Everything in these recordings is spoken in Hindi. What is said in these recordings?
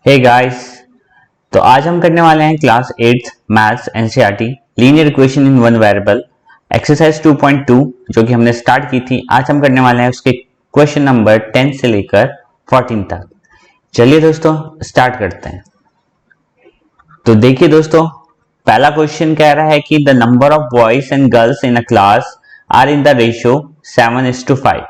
हे गाइस, तो आज हम करने वाले हैं class 8 maths NCERT linear equation in one variable exercise 2.2 जो कि हमने स्टार्ट की थी। आज हम करने वाले हैं उसके क्वेश्चन नंबर 10 से लेकर 14 तक। चलिए दोस्तों स्टार्ट करते हैं। तो देखिए दोस्तों, पहला क्वेश्चन कह रहा है कि the number of boys and girls in a class are in the ratio 7:5.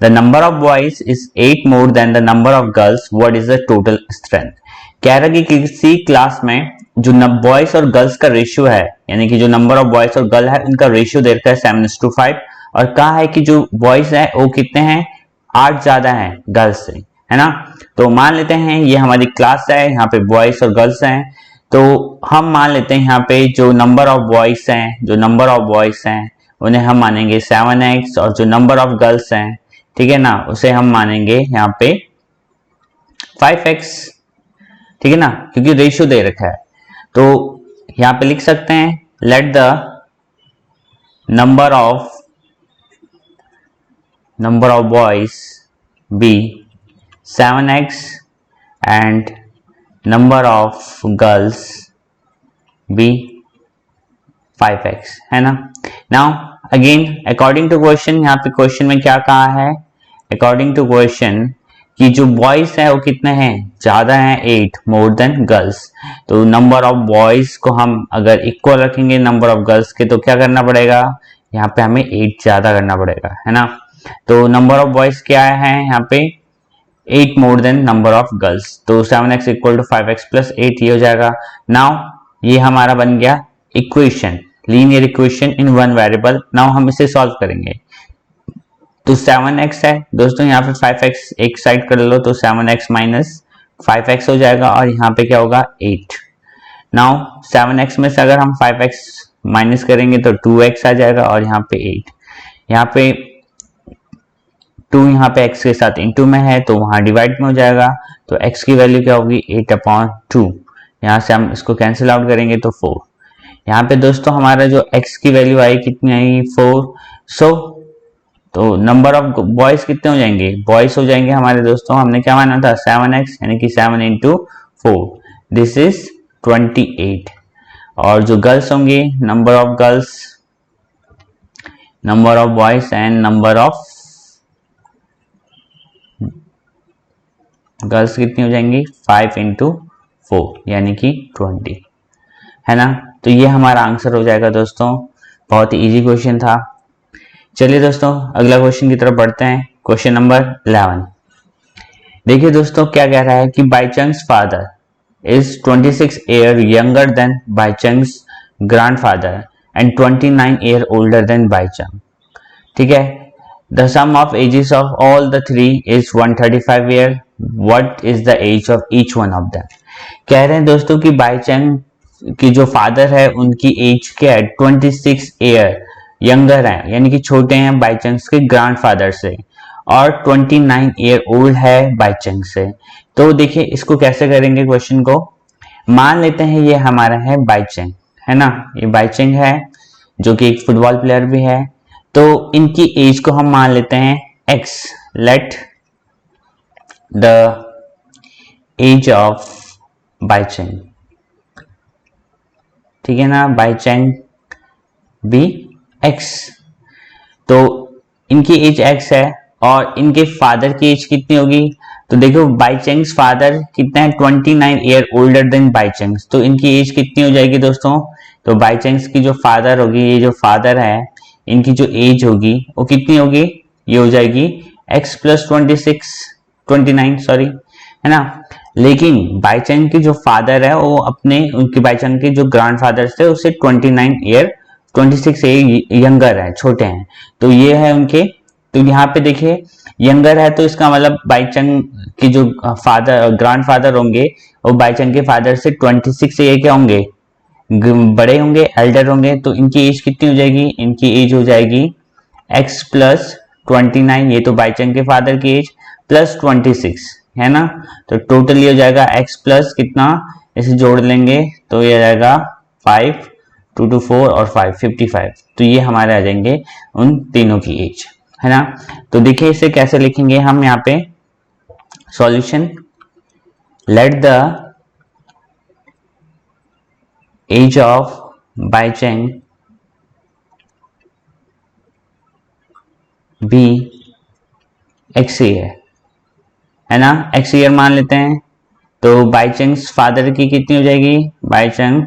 The number of boys is 8 more than the number of girls. What is the total strength? कह रहा है कि किसी क्लास में जो बॉयज और गर्ल्स का रेशियो है, यानी कि जो नंबर ऑफ बॉयज और गर्ल है उनका रेशियो दे रखा है 7:5 और कहा है कि जो बॉयज है वो कितने हैं, 8 ज्यादा हैं गर्ल्स से, है ना। तो मान लेते हैं ये हमारी क्लास है, यहाँ पे बॉयज और गर्ल्स हैं। तो हम मान लेते हैं यहाँ पे जो नंबर ऑफ बॉयज हैं उन्हें हम मानेंगे 7x और जो नंबर ऑफ गर्ल्स हैं, ठीक है ना, उसे हम मानेंगे यहाँ पे 5x, ठीक है ना, क्योंकि रेशियो दे रखा है। तो यहाँ पे लिख सकते हैं let the number of boys be 7x and number of girls be 5x, है ना। Now again according to question, यहाँ पे क्वेश्चन में क्या कहा है, अकॉर्डिंग टू क्वेश्चन कि जो बॉयज है वो कितने हैं, ज्यादा हैं 8 मोर देन गर्ल्स। तो नंबर ऑफ बॉयज को हम अगर इक्वल रखेंगे नंबर ऑफ गर्ल्स के तो क्या करना पड़ेगा, यहाँ पे हमें 8 ज्यादा करना पड़ेगा, है ना। तो नंबर ऑफ बॉयज क्या है यहाँ पे 8 more than number of girls, तो 7x equal to 5x plus 8 ये हो जाएगा। नाउ ये हमारा बन गया equation, linear equation in one variable. Now हम इसे सॉल्व करेंगे। तो 7x है दोस्तों, यहाँ पे 5x एक साइड कर लो तो 7x माइनस 5x हो जाएगा और यहाँ पे क्या होगा 8। नाउ 7x में से अगर हम 5x माइनस करेंगे तो 2x आ जाएगा और यहाँ पे 8, यहाँ पे 2 यहाँ पे x के साथ इंटू में है तो वहां डिवाइड में हो जाएगा। तो x की वैल्यू क्या होगी 8/2, यहाँ से हम इसको कैंसिल आउट करेंगे तो 4। यहाँ पे दोस्तों हमारा जो x की वैल्यू आई कितनी आई 4। तो नंबर ऑफ बॉयज कितने हो जाएंगे, बॉयज हो जाएंगे हमारे दोस्तों, हमने क्या माना था 7x, यानी कि 7 × 4 दिस इज 28। और जो गर्ल्स होंगी number of boys and number of girls कितनी हो जाएंगी 5 × 4 यानी कि 20, है ना। तो ये हमारा आंसर हो जाएगा दोस्तों, बहुत ही इजी क्वेश्चन था। चलिए दोस्तों अगला क्वेश्चन की तरफ बढ़ते हैं। क्वेश्चन नंबर 11 देखिए दोस्तों, क्या कह रहा है कि Bhaichung's father is 26 year younger than Bhaichung's grandfather and 29 year older than Bhaichung, ठीक है। The sum of ages of all the three is 135 year, what is the age of each one of them. कह रहे हैं दोस्तों कि बाईचंग की जो फादर है उनकी एज क्या है 26 ईयर यंगर है, यानी कि छोटे हैं बाईचंग्स के ग्रैंडफादर से, और 29 ईयर ओल्ड है बाईचंग से। तो देखिए इसको कैसे करेंगे, क्वेश्चन को मान लेते हैं ये हमारा है बाईचंग, है ना, ये बाईचंग है जो कि एक फुटबॉल प्लेयर भी है। तो इनकी एज को हम मान लेते हैं x, let the age of Bhaichung, ठीक है ना, बाईचंग बी x। तो इनकी एज x है और इनके फादर की एज कितनी होगी, तो देखो बाईचंग्स फादर कितना है 29 ईयर ओल्डर देन बाईचंग्स, तो इनकी एज कितनी हो जाएगी दोस्तों, तो बाईचंग्स की जो फादर होगी, ये जो फादर है इनकी जो एज होगी वो कितनी होगी, ये हो जाएगी x प्लस 29 सॉरी, है ना। लेकिन बाईचंग की जो फादर है वो अपने उनके बाईचंग के जो ग्रैंडफादर थे उससे 26 यंगर है, छोटे हैं। तो ये है उनके, तो यहाँ पे देखिए यंगर है तो इसका मतलब बाईचंग की जो फादर ग्रैंडफादर होंगे वो बाईचंग के फादर से 26 ये क्या होंगे, बड़े होंगे, एल्डर होंगे। तो इनकी एज कितनी हो जाएगी, इनकी एज हो जाएगी x प्लस 29, ये तो बाईचंग के फादर की एज प्लस 26, है ना। तो टोटल ये हो जाएगा x प्लस कितना, इसे जोड़ लेंगे तो ये आ जाएगा 5, 2 to 4 और 5 55। तो ये हमारे आ जाएंगे उन तीनों की एज, है ना। तो देखिए इसे कैसे लिखेंगे हम यहाँ पे solution. Let the age of Bhaichung be x year, है ना, एक्स ईयर मान लेते हैं। तो बाईचंस फादर की कितनी हो जाएगी, बाईचंस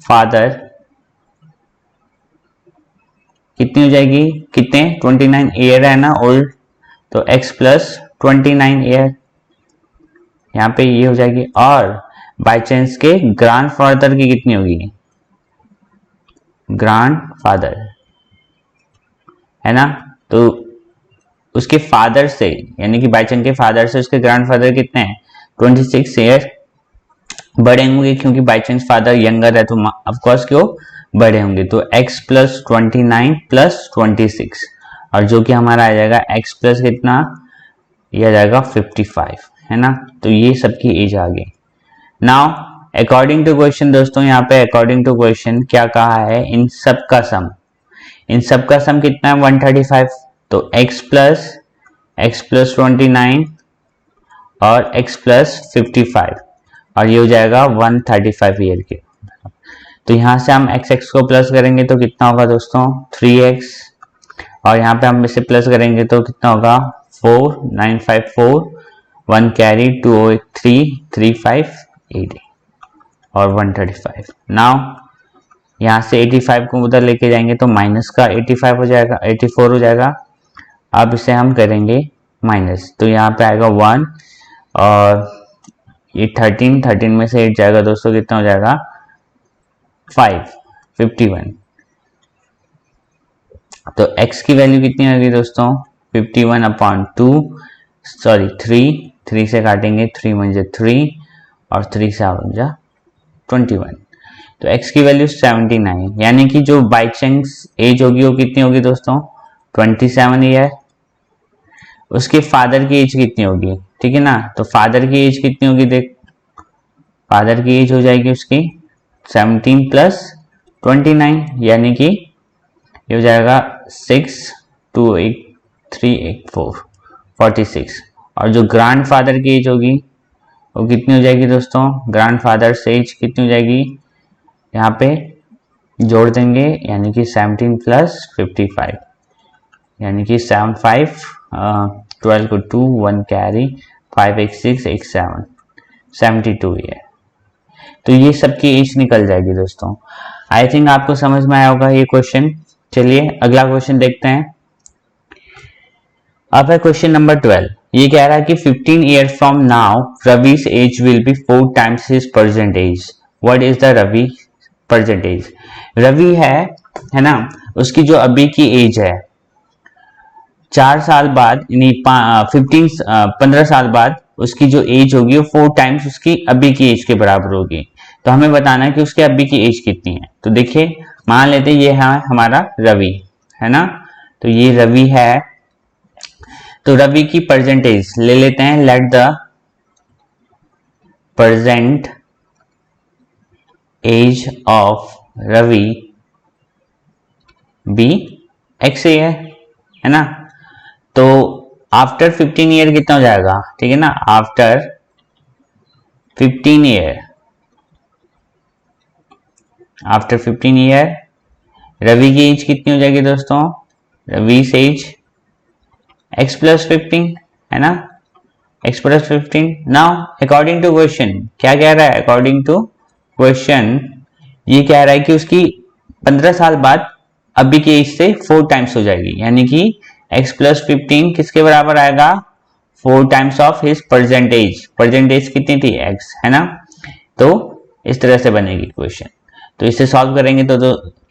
फादर कितनी हो जाएगी, कितने 29 ईयर है ना ओल्ड, तो x प्लस 29 ईयर यहाँ पे ये हो जाएगी। और बाईचांस के ग्रैंडफादर की कितनी होगी, ग्रैंडफादर, है ना, तो उसके फादर से यानी कि बाईचांस के फादर से उसके ग्रैंडफादर कितने हैं 26 ईयर बड़े होंगे, क्योंकि बाईचांस फादर यंगर है तो ऑफकोर्स क्यों बड़े होंगे। तो x प्लस 29 प्लस 26 और जो कि हमारा आ जाएगा x प्लस कितना, ये आ जाएगा 55, है ना। तो ये सबकी एज आ गई। नाउ अकॉर्डिंग टू क्वेश्चन दोस्तों, यहाँ पे अकॉर्डिंग टू क्वेश्चन क्या कहा है, इन सब का सम, इन सब का सम कितना है 135। तो x प्लस 29 और x प्लस 55 और ये हो जाएगा 135 ईयर के। तो यहां से हम x को प्लस करेंगे तो कितना होगा दोस्तों 3x, और यहाँ पे हम इसे प्लस करेंगे तो कितना होगा 4, 954, 1 कैरी 203, 358 और 135। नाउ यहाँ से 85 को उधर लेके जाएंगे तो माइनस का 85 हो जाएगा, 84 हो जाएगा। अब इसे हम करेंगे माइनस, तो यहाँ पे आएगा 1 और ये 13 में से 8 जाएगा दोस्तों, कितना हो जाएगा 51। तो x की वैल्यू कितनी होगी दोस्तों 51/2, सॉरी 3 से काटेंगे, 3 1 3 और 3 से 21। तो x की वैल्यू 79, यानी कि जो बाई चांस एज होगी वो कितनी होगी दोस्तों 27 ईयर। उसके फादर की एज कितनी होगी, ठीक है ना, तो फादर की एज कितनी होगी, देख फादर की एज हो जाएगी उसकी 17 प्लस 29, यानी कि ये हो जाएगा 6 2 8 3 8 4 46। और जो ग्रैंड फादर की एज होगी वो कितनी हो जाएगी दोस्तों, ग्रैंड फादर से एज कितनी हो जाएगी, यहाँ पे जोड़ देंगे, यानी कि 17 प्लस 55, यानी कि 7 5 12 को 2 1 कैरी 5 8 6 8 7 72 ईयर। तो ये सबकी एज निकल जाएगी दोस्तों। आई थिंक आपको समझ में आया होगा ये क्वेश्चन। चलिए अगला क्वेश्चन देखते हैं। अब है क्वेश्चन नंबर 12। ये कह रहा है कि 15 years from now Ravi's age will be 4 times his present age. What is the Ravi present age. Ravi है ना, उसकी जो अभी की एज है 4 साल बाद, यानी 15 साल बाद उसकी जो एज होगी वो 4 टाइम्स उसकी अभी की एज के बराबर होगी। तो हमें बताना है कि उसकी अभी की एज कितनी है। तो देखिए मान लेते हैं ये है हमारा रवि, है ना, तो ये रवि है। तो रवि की प्रेजेंट एज ले लेते हैं, let the present age of Ravi be x year, है ना। तो आफ्टर 15 ईयर कितना हो जाएगा, ठीक है ना, after 15 year, after 15 year Ravi की एज कितनी हो जाएगी दोस्तों, रवि से एज x प्लस 15, है ना, x plus 15। Now according to question क्या कह रहा है, अकॉर्डिंग टू क्वेश्चन ये कह रहा है कि उसकी 15 साल बाद अभी की एज से 4 टाइम्स हो जाएगी, यानी कि x प्लस 15 किसके बराबर आएगा 4 times of his present age. Present age कितनी थी x, है ना। तो इस तरह से बनेगी क्वेश्चन। तो इसे सॉल्व करेंगे तो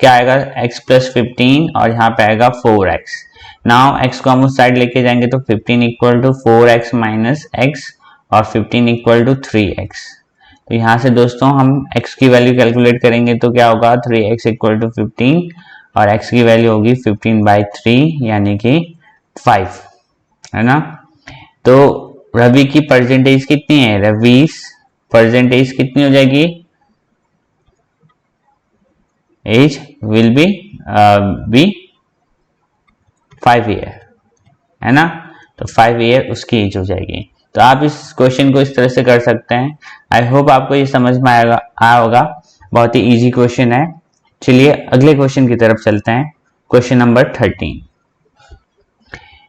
क्या आएगा x प्लस 15 और यहाँ पे आएगा 4x। नाउ x को हम उस साइड लेके जाएंगे तो 15 equal to 4x minus x और 15 इक्वल टू 3x। तो यहाँ से दोस्तों हम x की वैल्यू कैलकुलेट करेंगे तो क्या होगा 3x इक्वल टू 15 और x की वैल्यू होगी 15/3 यानी कि 5, है ना। तो रवि की परसेंटेज कितनी है, रवि परसेंटेज कितनी हो जाएगी, एज विल बी 5 ईयर, है ना। तो 5 ईयर उसकी एज हो जाएगी। तो आप इस क्वेश्चन को इस तरह से कर सकते हैं। आई होप आपको ये समझ में आया होगा। बहुत ही इजी क्वेश्चन है। चलिए अगले क्वेश्चन की तरफ चलते हैं। Question number 13।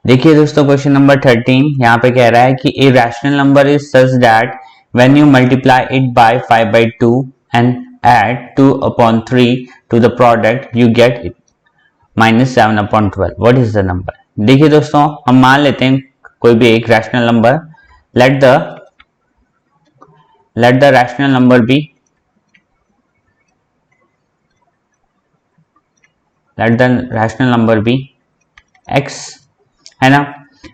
देखिए दोस्तों, क्वेश्चन नंबर 13 यहाँ पे कह रहा है कि a rational number is such that when you multiply it by 5/2 and add 2/3 to the product you get -7/12। What is the number? देखिए दोस्तों, हम मान लेते हैं कोई भी एक rational number. Let the rational number be x, है ना।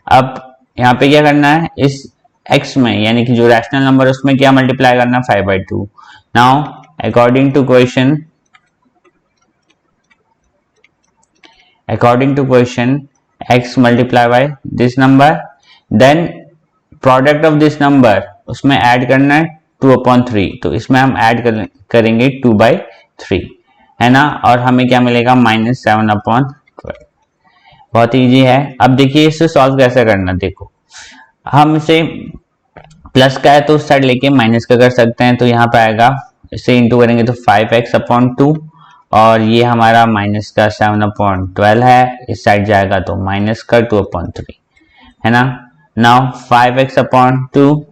अब यहाँ पे क्या करना है, इस x में यानी कि जो रैशनल नंबर है उसमें क्या मल्टीप्लाई करना है, 5/2। Now according to question x multiply by this number, then product of this number उसमें ऐड करना है 2/3, तो इसमें हम ऐड करेंगे 2/3, है ना। और हमें क्या मिलेगा, -7/12। बहुत इजी है। अब देखिए इसे सॉल्व कैसे करना। देखो, हम इसे प्लस का है तो उस साइड लेके माइनस का कर सकते हैं। तो यहाँ पे आएगा, इसे इंटू करेंगे तो 5x/2, और ये हमारा माइनस का 7/12 है। इस साइड जाएगा तो माइनस का 2/3, है ना। नाउ 5x/2,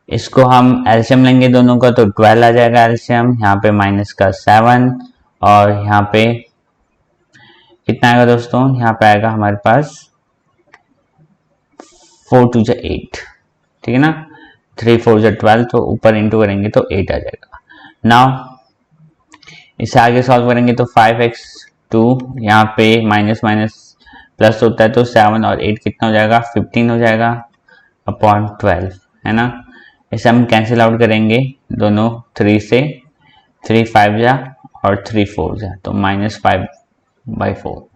इसको हम एलसीएम लेंगे दोनों का तो 12 आ जाएगा एलसीएम। यहाँ पे माइनस का 7, और यहाँ पे कितना आएगा दोस्तों, यहाँ पे आएगा हमारे पास 4 2 8, ठीक है ना। 3 4 12, तो ऊपर इंटू करेंगे तो 8 आ जाएगा। नाउ इसे आगे सॉल्व करेंगे तो 5x2, यहाँ पे माइनस माइनस प्लस होता है तो 7 और 8 कितना हो जाएगा, 15 हो जाएगा अपॉन 12, है ना। इसे हम कैंसिल आउट करेंगे दोनों 3 से, 3 5 जा और 3 4 जा, तो -5/4।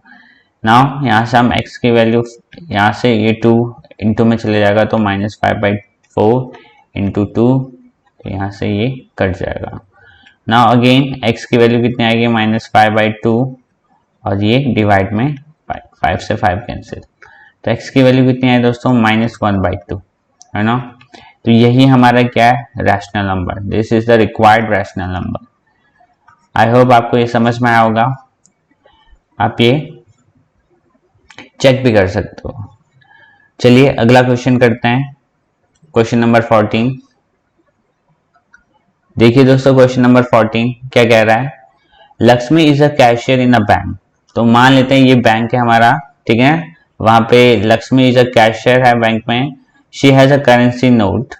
नाउ यहाँ से हम x की वैल्यू, यहाँ से ये 2 इंटू में चले जाएगा तो -5/4 इंटू 2, यहाँ से ये कट जाएगा। नाउ अगेन x की वैल्यू कितनी आएगी, -5/2, और ये डिवाइड में 5 से 5 कैंसिल, तो x की वैल्यू कितनी है दोस्तों, -1/2, है ना। तो यही हमारा क्या है, rational number. This is the required rational number. I hope आपको ये समझ में आया होगा। आप ये चेक भी कर सकते हो। चलिए अगला क्वेश्चन करते हैं, क्वेश्चन नंबर 14। देखिए दोस्तों, क्वेश्चन नंबर 14 क्या कह रहा है, Lakshmi is a cashier in a bank. तो मान लेते हैं ये बैंक है हमारा, ठीक है। वहां पे लक्ष्मी इज अ कैशियर है बैंक में। She has a currency note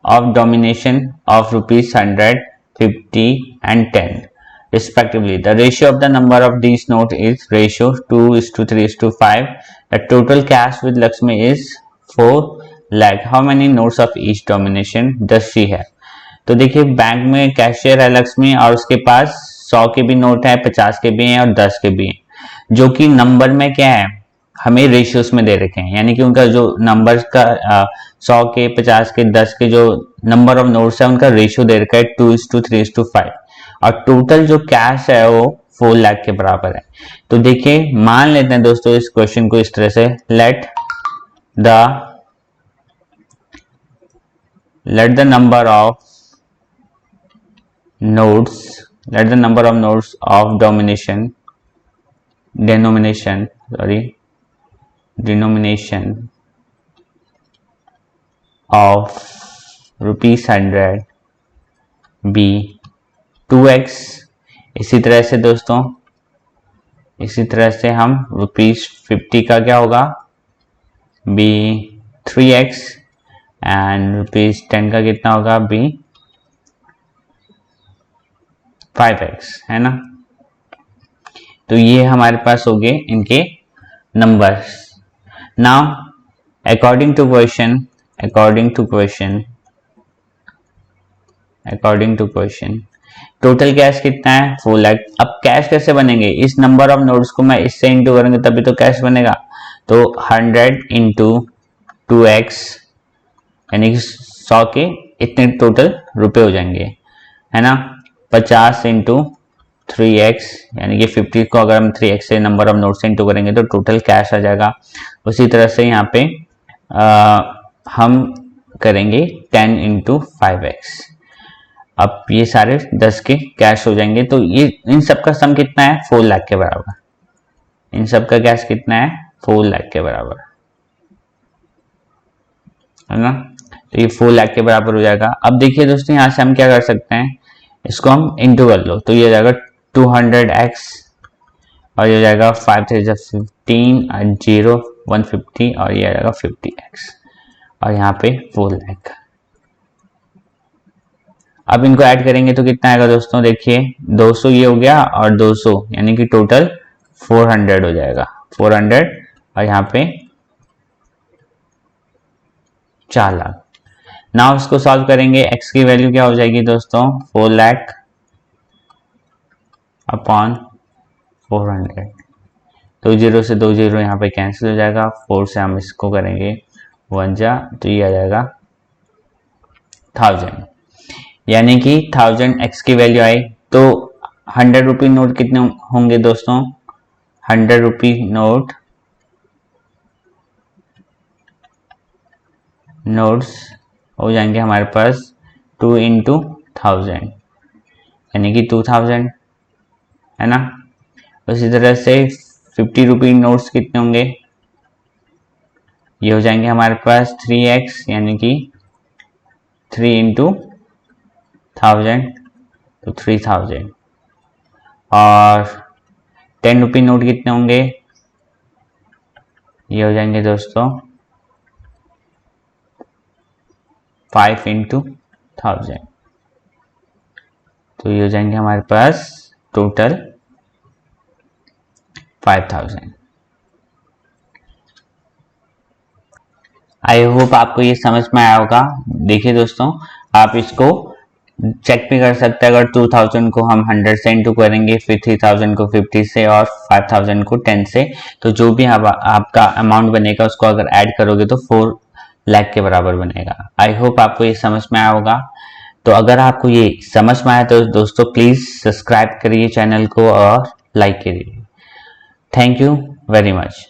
of domination of ₹100, 50 and 10 respectively. The ratio of the number of these notes is ratio 2:3:5. The total cash with Lakshmi is 4 lakh. How many notes of each denomination does she have? तो देखिए बैंक में कैशियर है लक्ष्मी, और उसके पास 100 के भी नोट है, 50 के भी हैं और 10 के भी हैं, जो कि नंबर में क्या है, हमें रेशियोस में दे रखे हैं। यानी कि उनका जो नंबर का 100 के, 50 के, 10 के जो नंबर ऑफ नोट्स है उनका रेशियो दे रखा है 2:3:5, और टोटल जो कैश है वो 4 लाख के बराबर है। तो देखिए मान लेते हैं दोस्तों इस क्वेश्चन को इस तरह से, late the number of notes of denomination of ₹100 be 2x। इसी तरह से दोस्तों, इसी तरह से हम ₹50 का क्या होगा, be 3x, एंड ₹10 का कितना होगा, be 5x, है ना। तो ये हमारे पास हो गए इनके numbers. Now according to question total cash कितना है, 4 लाख। अब कैश कैसे बनेंगे, इस नंबर ऑफ नोट्स को मैं इससे इंटू करेंगे तभी तो कैश बनेगा। तो 100 इंटू 2x, यानी कि 100 के इतने टोटल रुपए हो जाएंगे, है ना। 50 इंटू 3x, यानी कि 50 को अगर हम 3x से नंबर ऑफ नोट से इंटू करेंगे तो टोटल कैश आ जाएगा। उसी तरह से यहाँ पे हम करेंगे 10 इंटू 5x। अब ये सारे 10 के कैश हो जाएंगे, तो ये इन सब का सम कितना है 4 लाख के बराबर। इन सब का कैश कितना है 4 लाख के बराबर, है ना। तो ये 4 लाख के बराबर हो जाएगा। अब देखिए दोस्तों यहाँ से हम क्या कर सकते हैं, इसको हम इंटू कर लो, तो ये हो जाएगा 200x और ये हो जाएगा 5 3 15 और 0 150 और ये आ जाएगा 50x और यहाँ पे 4 लाख। अब इनको ऐड करेंगे तो कितना आएगा दोस्तों, देखिए 200 ये हो गया और 200 यानी कि टोटल 400 हो जाएगा, 400 और यहाँ पे 4 लाख। नाउ इसको सॉल्व करेंगे, x की वैल्यू क्या हो जाएगी दोस्तों 4 लाख अपॉन 400। तो 0 से 2 0 यहाँ पे कैंसिल हो जाएगा, 4 से हम इसको करेंगे 1 जा, तो ये आ जाएगा 1000, यानी कि 1000 x की वैल्यू आई। तो 100 रुपी नोट कितने होंगे दोस्तों, 100 रुपी नोट्स हो जाएंगे हमारे पास 2 इंटू 1000 यानी कि 2000, है ना। उसी तरह से 50 रुपी नोट्स कितने होंगे, ये हो जाएंगे हमारे पास 3x यानी कि 3 इंटू 1000 तो 3000। और 10 रुपी नोट कितने होंगे, ये हो जाएंगे दोस्तों 5 इंटू 1000, तो ये हो जाएंगे हमारे पास टोटल 5000। आई होप आपको ये समझ में आया होगा। देखिए दोस्तों आप इसको चेक भी कर सकते हैं, अगर 2000 को हम 100 से इंटू करेंगे, फिर 3000 को 50 से और 5000 को 10 से, तो जो भी आपका अमाउंट बनेगा उसको अगर ऐड करोगे तो 4 लाख के बराबर बनेगा। आई होप आपको ये समझ में आया होगा। तो अगर आपको ये समझ में आया तो दोस्तों प्लीज सब्सक्राइब करिए चैनल को और लाइक करिए। Thank you very much.